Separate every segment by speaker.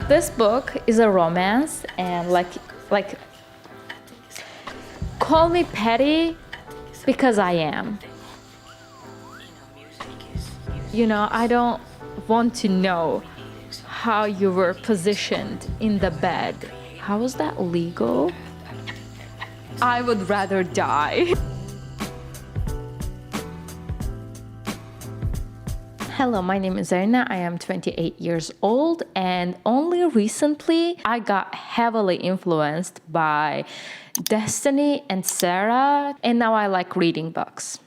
Speaker 1: This book is a romance, and like call me petty because I am. You know, I don't want to know how you were positioned in the bed. How is that legal? I would rather die. Hello, my name is Erna. I am 28 years old, and only recently I got heavily influenced by Destiny and Sarah, and now I like reading books.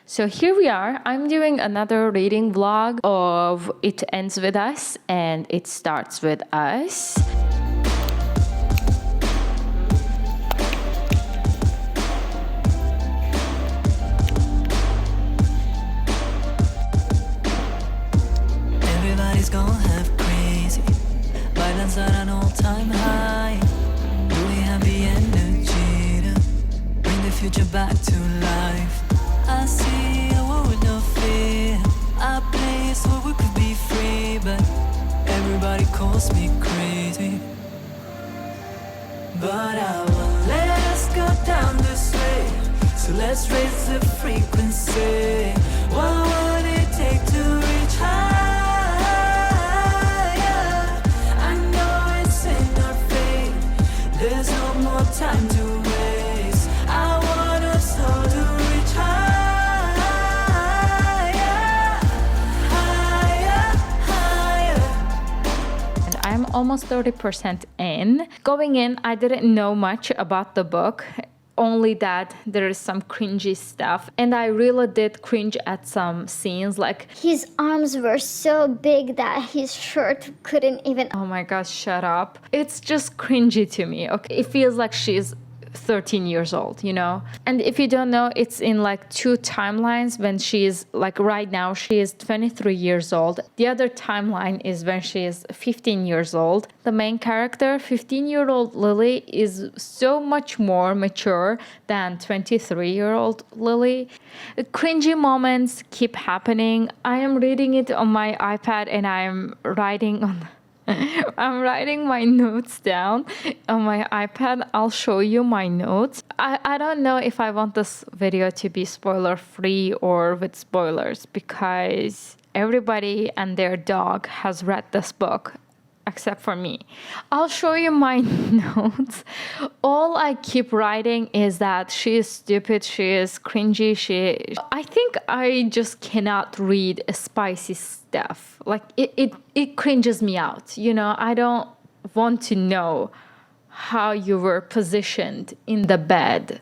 Speaker 1: So here we are. I'm doing another reading vlog of It Ends With Us and It Starts With Us.
Speaker 2: Everybody's gonna have crazy violence at an all-time high. Do we have the energy to bring the future back to life? I see a world with no fear, a place where we could be free, but everybody calls me crazy. But I won't let us go down this way, so let's raise the frequency. What would it take to reach higher? I know it's in our fate, there's no more time to waste. I want us all to reach higher, higher, higher.
Speaker 1: And I'm almost 30% in. Going in, I didn't know much about the book, only that there is some cringy stuff. And I really did cringe at some scenes, like
Speaker 3: His arms were so big that his shirt couldn't even...
Speaker 1: oh my gosh, shut up. It's just cringy to me, okay? It feels like she's 13 years old, you know? And if you don't know, it's in like two timelines. When she's like right now, she is 23 years old. The other timeline is when she is 15 years old. The main character, 15-year-old Lily, is so much more mature than 23-year-old Lily. The cringy moments keep happening. I am reading it on my iPad and I'm writing on I'm writing my notes down on my iPad. I'll show you my notes. I don't know if I want this video to be spoiler free or with spoilers, because everybody and their dog has read this book except for me. I'll show you my notes. All I keep writing is that she is stupid, she is cringy, I think I just cannot read spicy stuff. Like it cringes me out, you know? I don't want to know how you were positioned in the bed.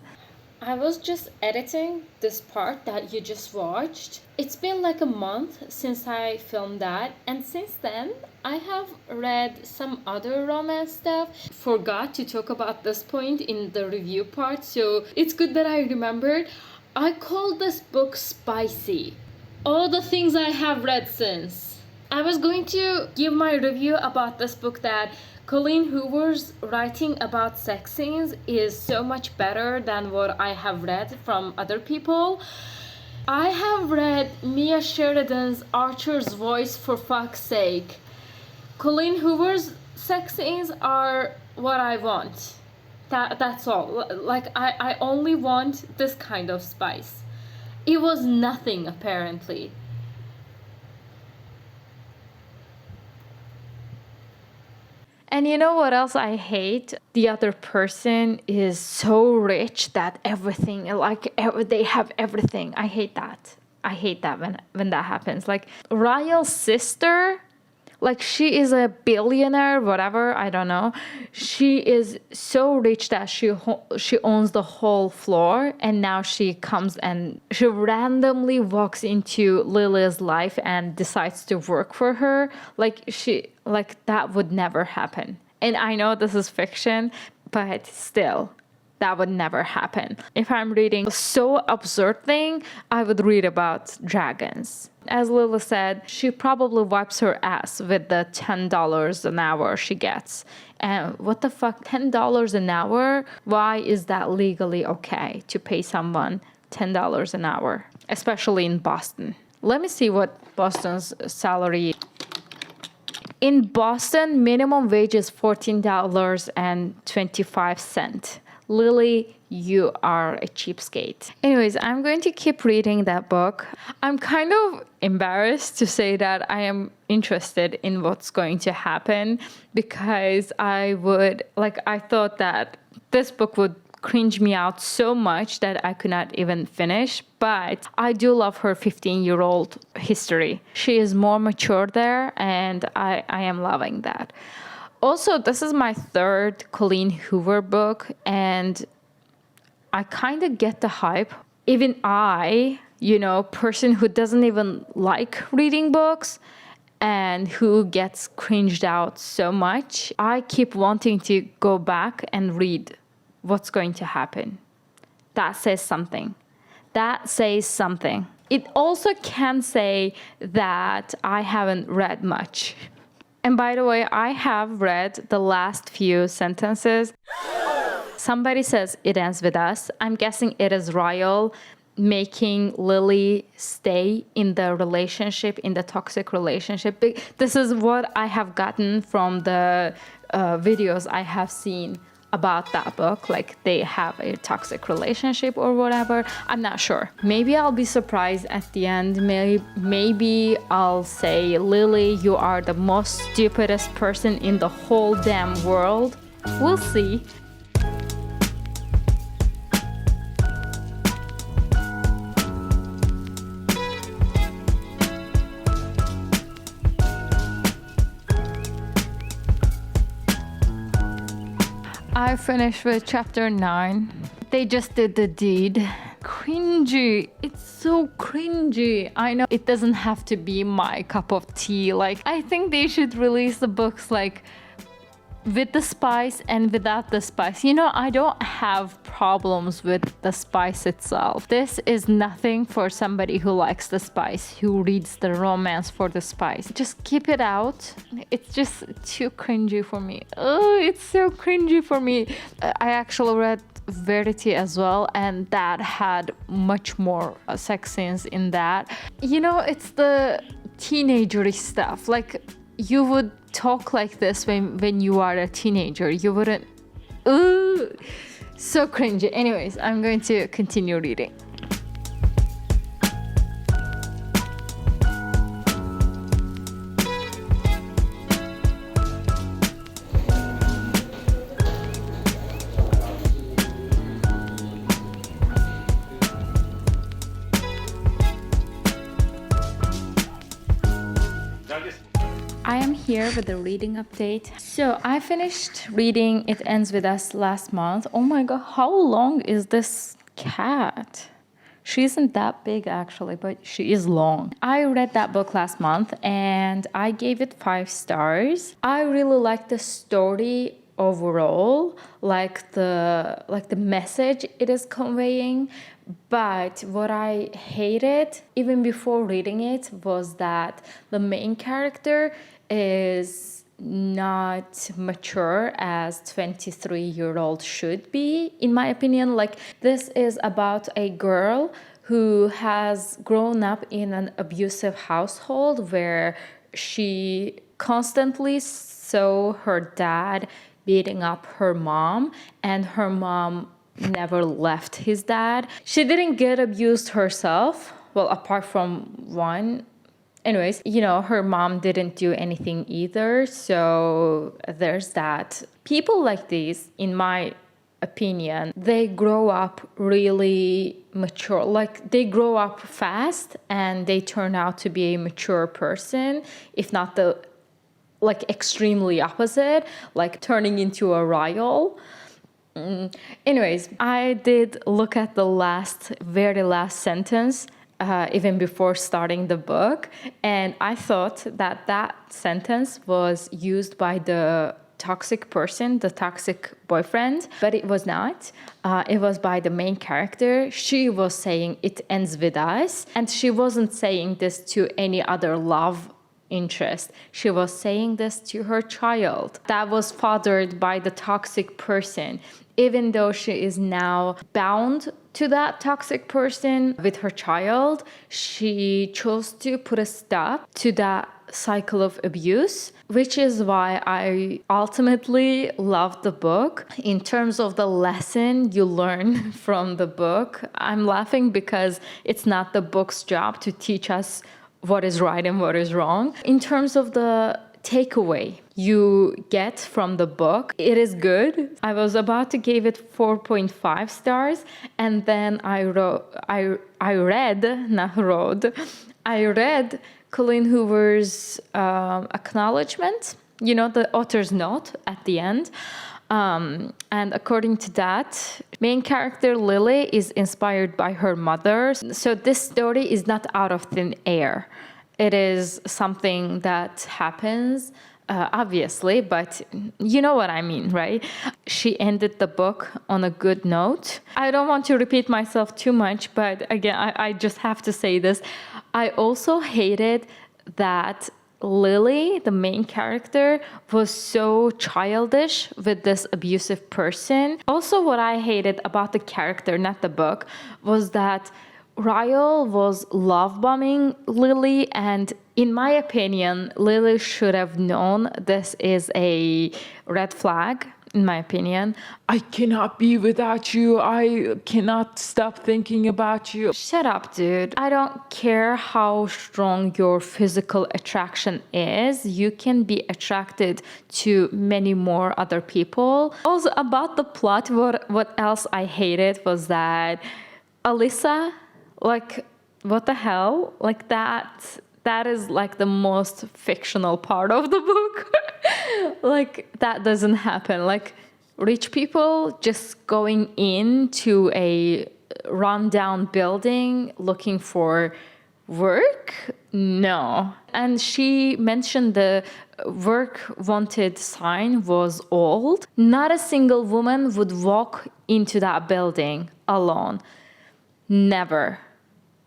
Speaker 1: I was just editing this part that you just watched. It's been like a month since I filmed that, and since then I have read some other romance stuff. Forgot to talk about this point in the review part, so it's good that I remembered. I called this book spicy. All the things I have read since. I was going to give my review about this book that Colleen Hoover's writing about sex scenes is so much better than what I have read from other people. I have read Mia Sheridan's Archer's Voice, for fuck's sake. Colleen Hoover's sex scenes are what I want. That's all. Like, I only want this kind of spice. It was nothing, apparently. And you know what else I hate? The other person is so rich that everything, like they have everything. I hate that. I hate that when that happens. Like Ryle's sister, like she is a billionaire, whatever, I don't know. She is so rich that she owns the whole floor, and now she comes and she randomly walks into Lily's life and decides to work for her. Like that would never happen. And I know this is fiction, but still, that would never happen. If I'm reading a so absurd thing, I would read about dragons. As Lily said, she probably wipes her ass with the $10 an hour she gets. And what the fuck, $10 an hour? Why is that legally okay to pay someone $10 an hour, especially in Boston? Let me see what Boston's salary. In Boston, minimum wage is $14.25. Lily, you are a cheapskate. Anyways, I'm going to keep reading that book. I'm kind of embarrassed to say that I am interested in what's going to happen because I thought that this book would cringe me out so much that I could not even finish. But I do love her 15-year-old history. She is more mature there, and I am loving that. Also, this is my third Colleen Hoover book, and I kind of get the hype. Even I, person who doesn't even like reading books and who gets cringed out so much, I keep wanting to go back and read what's going to happen. That says something. It also can say that I haven't read much. And by the way, I have read the last few sentences. Somebody says it ends with us. I'm guessing it is Ryle making Lily stay in the relationship, in the toxic relationship. This is what I have gotten from the videos I have seen about that book. Like, they have a toxic relationship or whatever. I'm not sure. Maybe I'll be surprised at the end. Maybe I'll say, Lily, you are the most stupidest person in the whole damn world. We'll see. I finished with chapter 9. They just did the deed. Cringy. It's so cringy. I know it doesn't have to be my cup of tea. I think they should release the books with the spice and without the spice. I don't have problems with the spice itself. This is nothing for somebody who likes the spice, who reads the romance for the spice. Just keep it out. It's just too cringy for me. Oh, it's so cringy for me. I actually read Verity as well, and that had much more sex scenes in that. It's the teenagery stuff. You would talk like this when you are a teenager. You wouldn't. Ooh, so cringy. Anyways, I'm going to continue reading. I am here with the reading update. So I finished reading It Ends With Us last month. Oh my god, how long is this cat? She isn't that big actually, but she is long. I read that book last month and I gave it 5 stars. I really liked the story overall, like the message it is conveying. But what I hated even before reading it was that the main character is not mature as 23-year-old should be, in my opinion. This is about a girl who has grown up in an abusive household where she constantly saw her dad beating up her mom, and her mom never left his dad. She didn't get abused herself, well, apart from one. Anyways, her mom didn't do anything either, so there's that. People like these, in my opinion, they grow up really mature. They grow up fast and they turn out to be a mature person, if not the extremely opposite, turning into a Ryle. Anyways, I did look at the very last sentence even before starting the book, and I thought that sentence was used by the toxic person, the toxic boyfriend, but it was not. It was by the main character. She was saying it ends with us, and she wasn't saying this to any other love interest. She was saying this to her child that was fathered by the toxic person. Even though she is now bound to that toxic person with her child, she chose to put a stop to that cycle of abuse, which is why I ultimately loved the book. In terms of the lesson you learn from the book, I'm laughing because it's not the book's job to teach us what is right and what is wrong. In terms of the takeaway you get from the book, it is good. I was about to give it 4.5 stars, and then I read Colleen Hoover's acknowledgement, the author's note at the end. And according to that, main character Lily is inspired by her mother. So this story is not out of thin air. It is something that happens, obviously, but you know what I mean, right? She ended the book on a good note. I don't want to repeat myself too much, but again, I just have to say this. I also hated that Lily, the main character, was so childish with this abusive person. Also, what I hated about the character, not the book, was that Ryle was love bombing Lily, and in my opinion, Lily should have known this is a red flag. In my opinion,
Speaker 4: I cannot be without you. I cannot stop thinking about you.
Speaker 1: Shut up, dude. I don't care how strong your physical attraction is. You can be attracted to many more other people. Also, about the plot, what else I hated was that Alyssa, like, what the hell? Like, that is like the most fictional part of the book. Like, that doesn't happen. Like, rich people just going into a rundown building looking for work? No. And she mentioned the work wanted sign was old. Not a single woman would walk into that building alone. Never.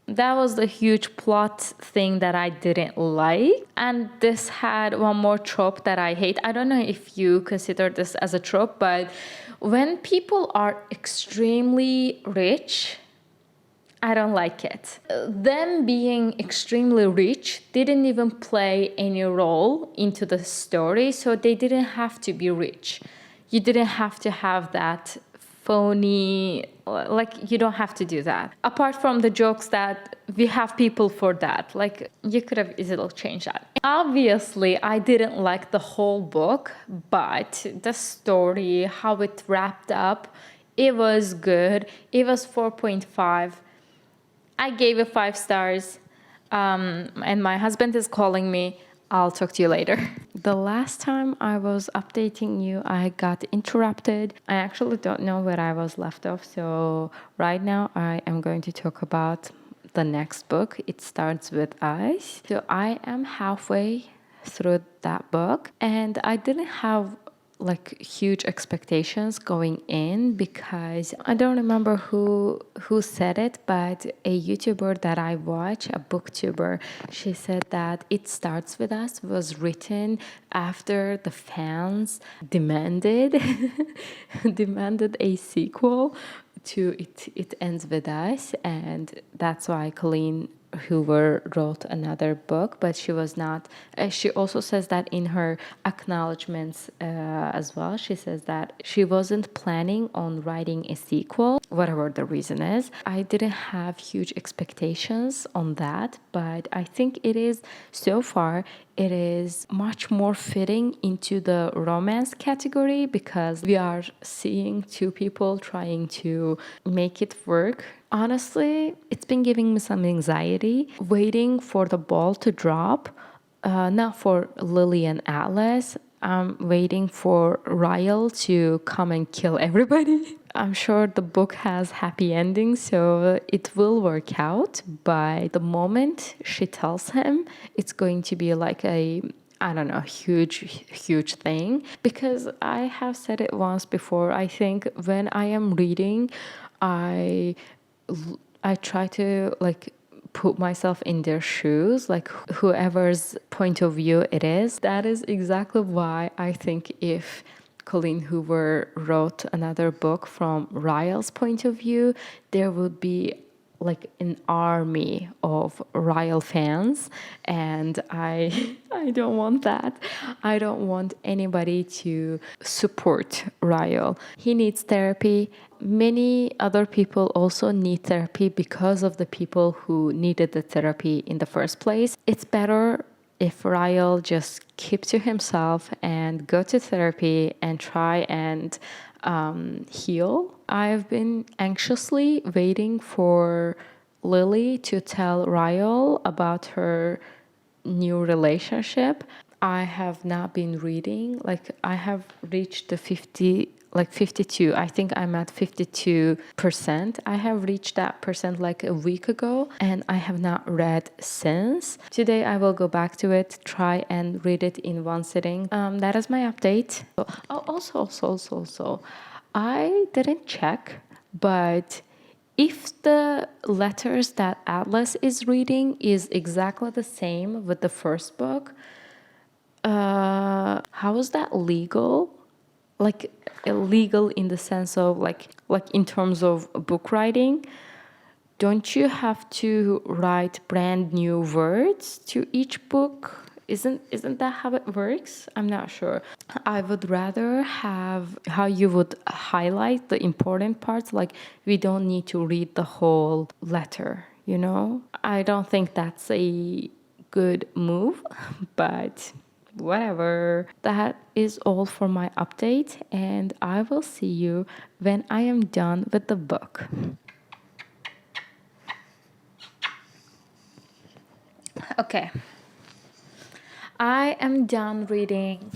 Speaker 1: That was the huge plot thing that I didn't like. And this had one more trope that I hate. I don't know if you consider this as a trope, but when people are extremely rich, I don't like it. Them being extremely rich didn't even play any role into the story, so they didn't have to be rich. You didn't have to have that phony, like, you don't have to do that. Apart from the jokes that we have people for that, like, you could have easily changed that. Obviously, I didn't like the whole book, but the story, how it wrapped up, it was good. It was 4.5. I gave it 5 stars, and my husband is calling me. I'll talk to you later. The last time I was updating you, I got interrupted. I actually don't know where I was left off. So right now I am going to talk about the next book. It starts with Ice. So I am halfway through that book, and I didn't have like huge expectations going in because I don't remember who said it, but a YouTuber that I watch, a booktuber, she said that It Starts With Us was written after the fans demanded a sequel to It Ends With Us, and that's why Colleen Hoover wrote another book, but she was not. She also says that in her acknowledgements as well. She says that she wasn't planning on writing a sequel, whatever the reason is. I didn't have huge expectations on that, but I think it is, so far, it is much more fitting into the romance category because we are seeing two people trying to make it work. Honestly, it's been giving me some anxiety waiting for the ball to drop. Not for Lily and Atlas. I'm waiting for Ryle to come and kill everybody. I'm sure the book has happy endings, so it will work out. But the moment she tells him, it's going to be like a, I don't know, huge thing. Because I have said it once before, I think when I am reading, I try to like put myself in their shoes, like whoever's point of view it is. That is exactly why I think if Colleen Hoover wrote another book from Ryle's point of view, there would be like an army of Ryle fans, and I don't want that. I don't want anybody to support Ryle. He needs therapy. Many other people also need therapy because of the people who needed the therapy in the first place. It's better if Ryle just keep to himself and go to therapy and try and heal. I've been anxiously waiting for Lily to tell Ryle about her new relationship. I have not been reading. Like, I have reached the 52. I think I'm at 52%. I have reached that percent like a week ago, and I have not read since. Today I will go back to it, try and read it in one sitting. That is my update. Also, I didn't check, but if the letters that Atlas is reading is exactly the same with the first book, how is that legal? Like, illegal in the sense of like in terms of book writing? Don't you have to write brand new words to each book? Isn't that how it works? I'm not sure. I would rather have how you would highlight the important parts. Like, we don't need to read the whole letter, you know? I don't think that's a good move, but whatever. That is all for my update, and I will see you when I am done with the book. Okay. I am done reading.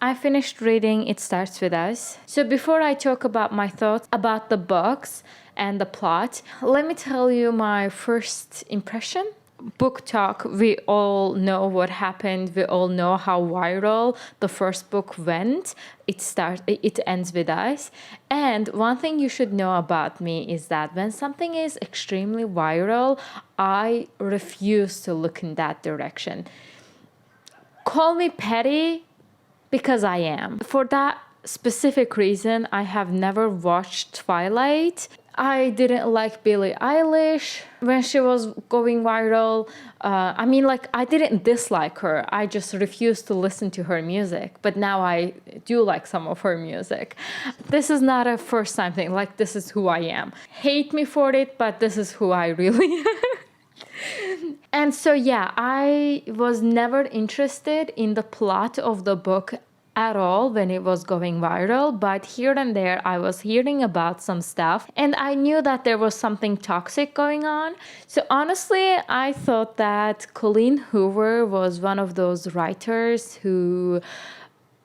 Speaker 1: I finished reading It Starts With Us. So before I talk about my thoughts about the books and the plot, let me tell you my first impression. Book talk, we all know what happened. We all know how viral the first book went. It ends with us. And one thing you should know about me is that when something is extremely viral, I refuse to look in that direction. Call me petty, because I am. For that specific reason, I have never watched Twilight. I didn't like Billie Eilish when she was going viral. I didn't dislike her. I just refused to listen to her music. But now I do like some of her music. This is not a first time thing. Like, this is who I am. Hate me for it, but this is who I really am. And so, yeah, I was never interested in the plot of the book at all when it was going viral, but here and there I was hearing about some stuff, and I knew that there was something toxic going on. So honestly, I thought that Colleen Hoover was one of those writers who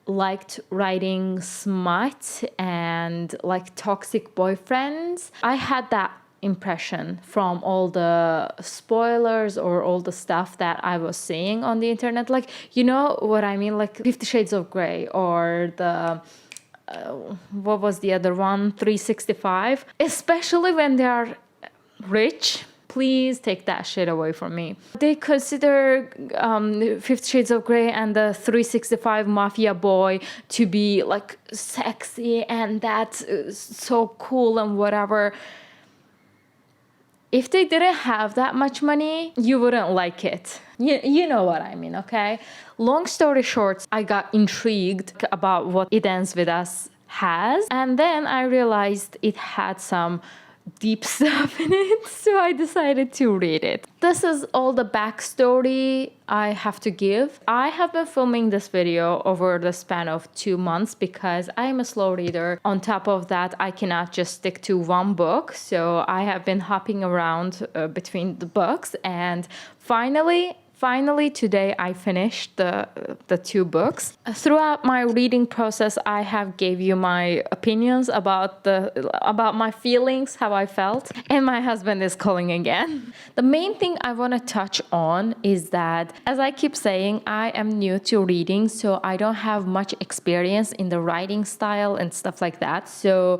Speaker 1: liked writing smut and like toxic boyfriends. I had that impression from all the spoilers or all the stuff that I was seeing on the internet. Like, you know what I mean? Like 50 Shades of Grey or the what was the other one? 365. Especially when they are rich. Please take that shit away from me. They consider 50 Shades of Grey and the 365 Mafia boy to be like sexy and that's so cool and whatever. If they didn't have that much money, you wouldn't like it. You know what I mean, okay? Long story short, I got intrigued about what It Ends With Us has. And then I realized it had some deep stuff in it, so I decided to read it. This is all the backstory I have to give. I have been filming this video over the span of 2 months because I am a slow reader. On top of that, I cannot just stick to one book, so I have been hopping around between the books, and Finally, today I finished the 2 books. Throughout my reading process, I have gave you my opinions about my feelings, how I felt, and my husband is calling again. The main thing I want to touch on is that, as I keep saying, I am new to reading, so I don't have much experience in the writing style and stuff like that. So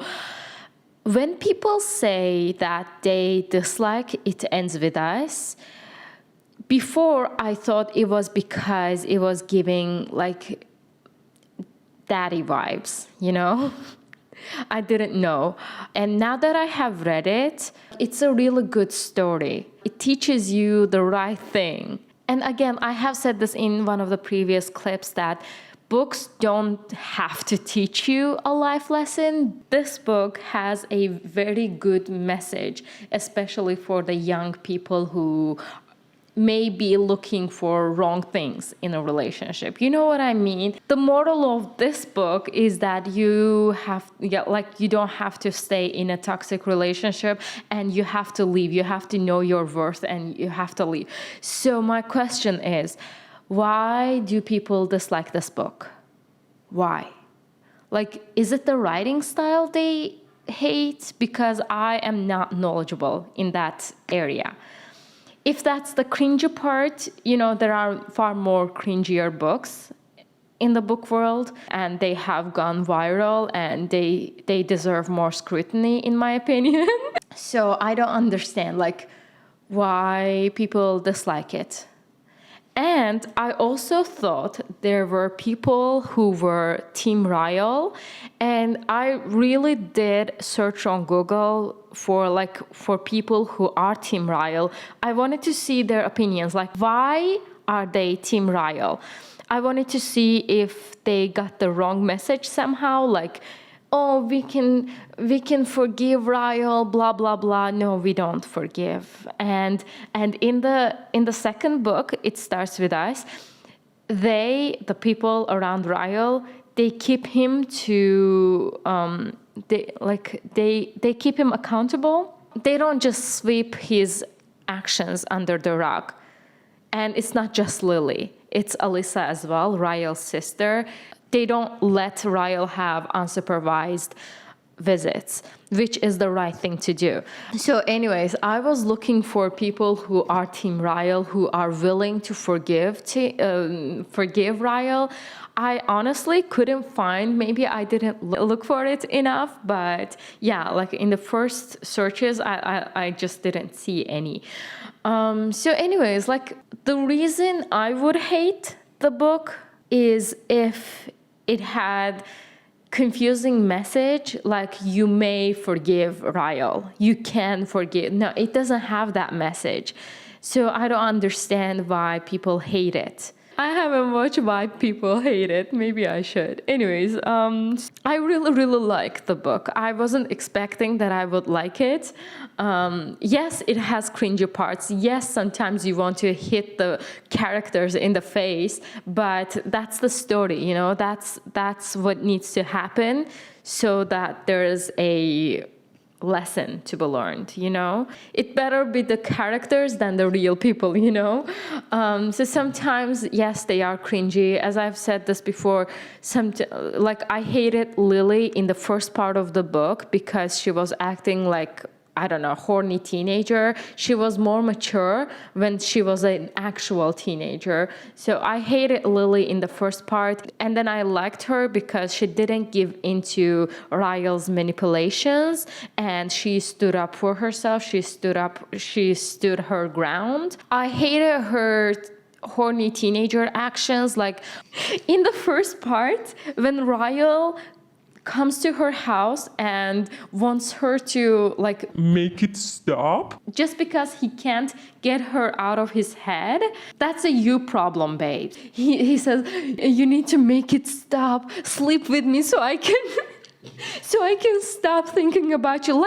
Speaker 1: when people say that they dislike It Ends With Us, before, I thought it was because it was giving, like, daddy vibes, you know? I didn't know. And now that I have read it, it's a really good story. It teaches you the right thing. And again, I have said this in one of the previous clips that books don't have to teach you a life lesson. This book has a very good message, especially for the young people who may be looking for wrong things in a relationship. You know what I mean? The moral of this book is that you don't have to stay in a toxic relationship, and you have to leave. You have to know your worth and you have to leave. So my question is, why do people dislike this book? Why? Like, is it the writing style they hate? Because I am not knowledgeable in that area. If that's the cringy part, there are far more cringier books in the book world, and they have gone viral, and they deserve more scrutiny, in my opinion. So I don't understand, why people dislike it. And I also thought there were people who were Team Ryle, and I really did search on Google for people who are Team Ryle. I wanted to see their opinions, why are they Team Ryle? I wanted to see if they got the wrong message somehow, oh, we can forgive Ryle, blah blah blah. No, we don't forgive. And in the second book, it starts with us. The people around Ryle, they keep him to they keep him accountable. They don't just sweep his actions under the rug. And it's not just Lily. It's Alyssa as well, Ryle's sister. They don't let Ryle have unsupervised visits, which is the right thing to do. So anyways, I was looking for people who are Team Ryle, who are willing to forgive Ryle. I honestly couldn't find, maybe I didn't look for it enough, but yeah, in the first searches, I just didn't see any. So anyways, the reason I would hate the book is if it had confusing message, you may forgive Ryle, you can forgive. No, it doesn't have that message. So I don't understand why people hate it. I haven't watched why people hate it. Maybe I should. Anyways, I really, really like the book. I wasn't expecting that I would like it. Yes, it has cringy parts. Yes, sometimes you want to hit the characters in the face, but that's the story, that's what needs to happen so that there is a lesson to be learned, It better be the characters than the real people, So sometimes, yes, they are cringy. As I've said this before, I hated Lily in the first part of the book because she was acting horny teenager. She was more mature when she was an actual teenager. So I hated Lily in the first part. And then I liked her because she didn't give into Ryle's manipulations, and she stood up for herself. She stood her ground. I hated her horny teenager actions. In the first part, when Ryle comes to her house and wants her to
Speaker 4: make it stop,
Speaker 1: just because he can't get her out of his head. That's a you problem, babe. He says, you need to make it stop. Sleep with me so I can stop thinking about you.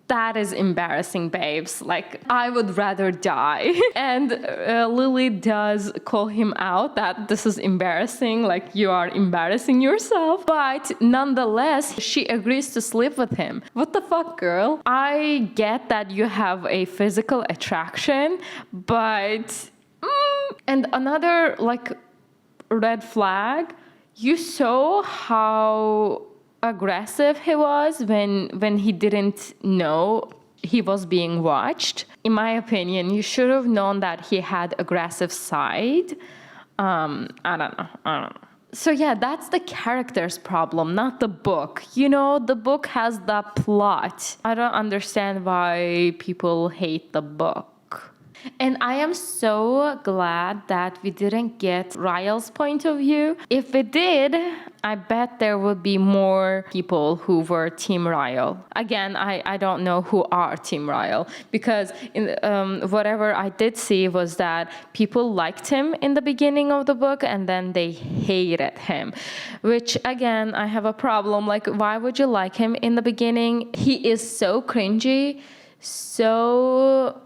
Speaker 1: That is embarrassing, babes. I would rather die. And Lily does call him out that this is embarrassing, you are embarrassing yourself. But nonetheless, she agrees to sleep with him. What the fuck, girl? I get that you have a physical attraction, but... And another, red flag, you saw how aggressive he was when he didn't know he was being watched. In my opinion, you should have known that he had aggressive side. I don't know. So yeah, that's the character's problem, not the book. The book has the plot. I don't understand why people hate the book. And I am so glad that we didn't get Ryle's point of view. If we did, I bet there would be more people who were Team Ryle. Again, I don't know who are Team Ryle, because whatever I did see was that people liked him in the beginning of the book and then they hated him, which again, I have a problem. Like, why would you like him in the beginning? He is so cringy, so...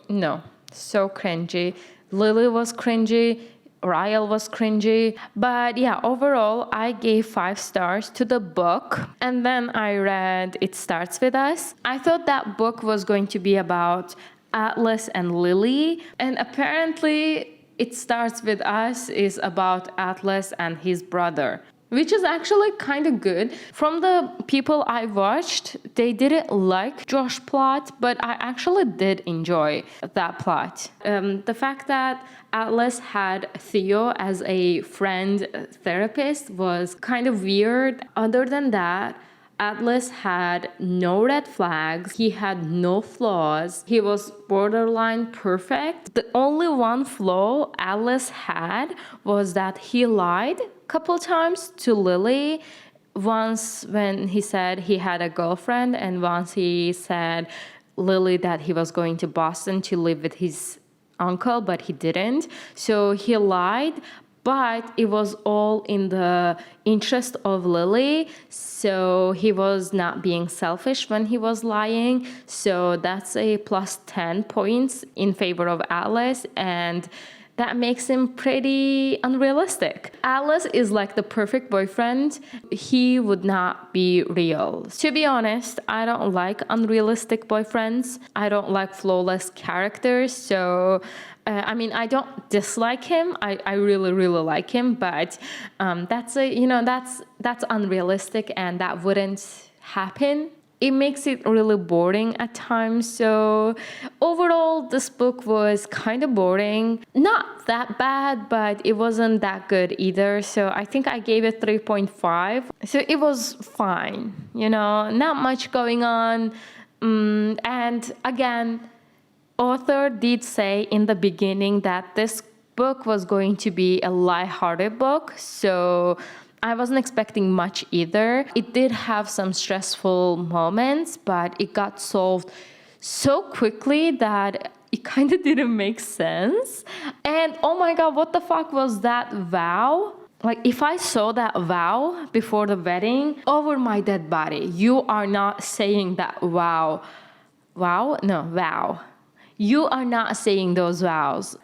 Speaker 1: no, so cringy. Lily was cringy. Ryle was cringy. But yeah, overall, I gave 5 stars to the book. And then I read It Starts With Us. I thought that book was going to be about Atlas and Lily. And apparently, It Starts With Us is about Atlas and his brother, which is actually kind of good. From the people I watched, they didn't like Josh's plot, but I actually did enjoy that plot. The fact that Atlas had Theo as a friend therapist was kind of weird. Other than that, Atlas had no red flags. He had no flaws. He was borderline perfect. The only one flaw Atlas had was that he lied a couple times to Lily. Once when he said he had a girlfriend, and once he said Lily that he was going to Boston to live with his uncle, but he didn't. So he lied, but it was all in the interest of Lily. So he was not being selfish when he was lying. So that's a plus 10 points in favor of Atlas, and that makes him pretty unrealistic. Atlas is like the perfect boyfriend. He would not be real. To be honest, I don't like unrealistic boyfriends. I don't like flawless characters. So, I don't dislike him. I really, really like him. But that's unrealistic, and that wouldn't happen. It makes it really boring at times. So overall, this book was kind of boring. Not that bad, but it wasn't that good either. So I think I gave it 3.5. So it was fine, not much going on. And again, author did say in the beginning that this book was going to be a lighthearted book. So I wasn't expecting much either. It did have some stressful moments, but it got solved so quickly that it kind of didn't make sense. And oh my God, what the fuck was that vow? Like, if I saw that vow before the wedding, over my dead body. You are not saying that vow. Wow? No, vow. You are not saying those vows.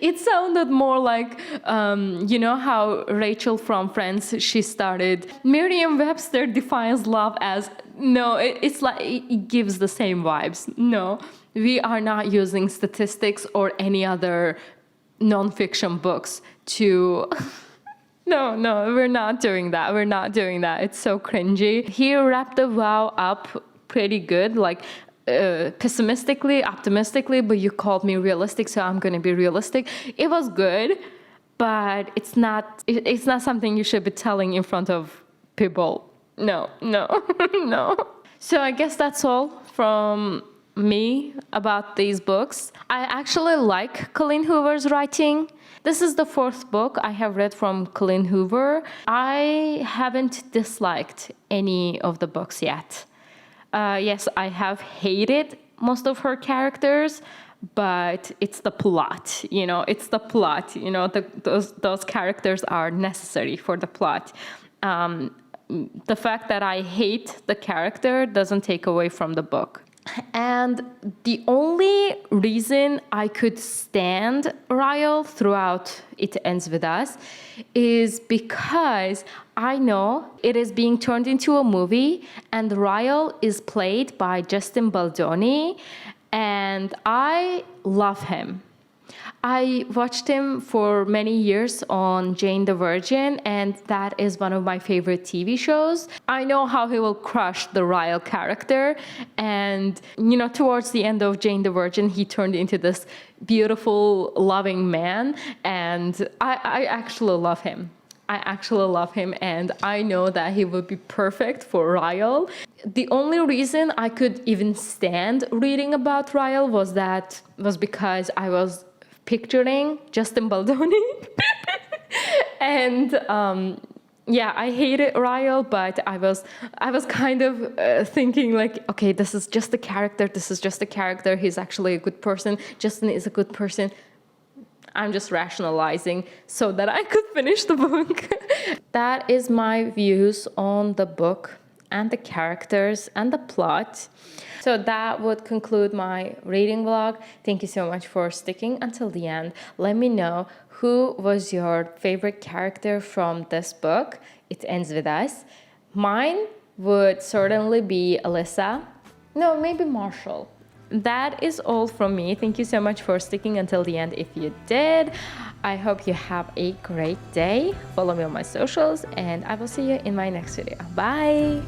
Speaker 1: It sounded more like, how Rachel from Friends, she started, Merriam-Webster defines love as, no, it's like, it gives the same vibes. No, we are not using statistics or any other nonfiction books to... No, we're not doing that. We're not doing that. It's so cringy. He wrapped the vow up pretty good, like, pessimistically, optimistically, but you called me realistic, so I'm going to be realistic. It was good, but it's not something you should be telling in front of people. No, no. So I guess that's all from me about these books. I actually like Colleen Hoover's writing. This is the 4th book I have read from Colleen Hoover. I haven't disliked any of the books yet. Yes, I have hated most of her characters, but it's the plot, it's the plot, those characters are necessary for the plot. The fact that I hate the character doesn't take away from the book. And the only reason I could stand Ryle throughout It Ends With Us is because I know it is being turned into a movie, and Ryle is played by Justin Baldoni, and I love him. I watched him for many years on Jane the Virgin, and that is one of my favorite TV shows. I know how he will crush the Ryle character, and towards the end of Jane the Virgin, he turned into this beautiful, loving man, and I actually love him. I actually love him, and I know that he would be perfect for Ryle. The only reason I could even stand reading about Ryle was because I was picturing Justin Baldoni. And yeah, I hated Ryle, but I was kind of thinking like, okay, this is just a character. This is just a character. He's actually a good person. Justin is a good person. I'm just rationalizing so that I could finish the book. That is my views on the book and the characters and the plot. So that would conclude my reading vlog. Thank you so much for sticking until the end. Let me know who was your favorite character from this book. It ends with us. Mine would certainly be Alyssa. No, maybe Marshall. That is all from me. Thank you so much for sticking until the end if you did. I hope you have a great day. Follow me on my socials, and I will see you in my next video. Bye!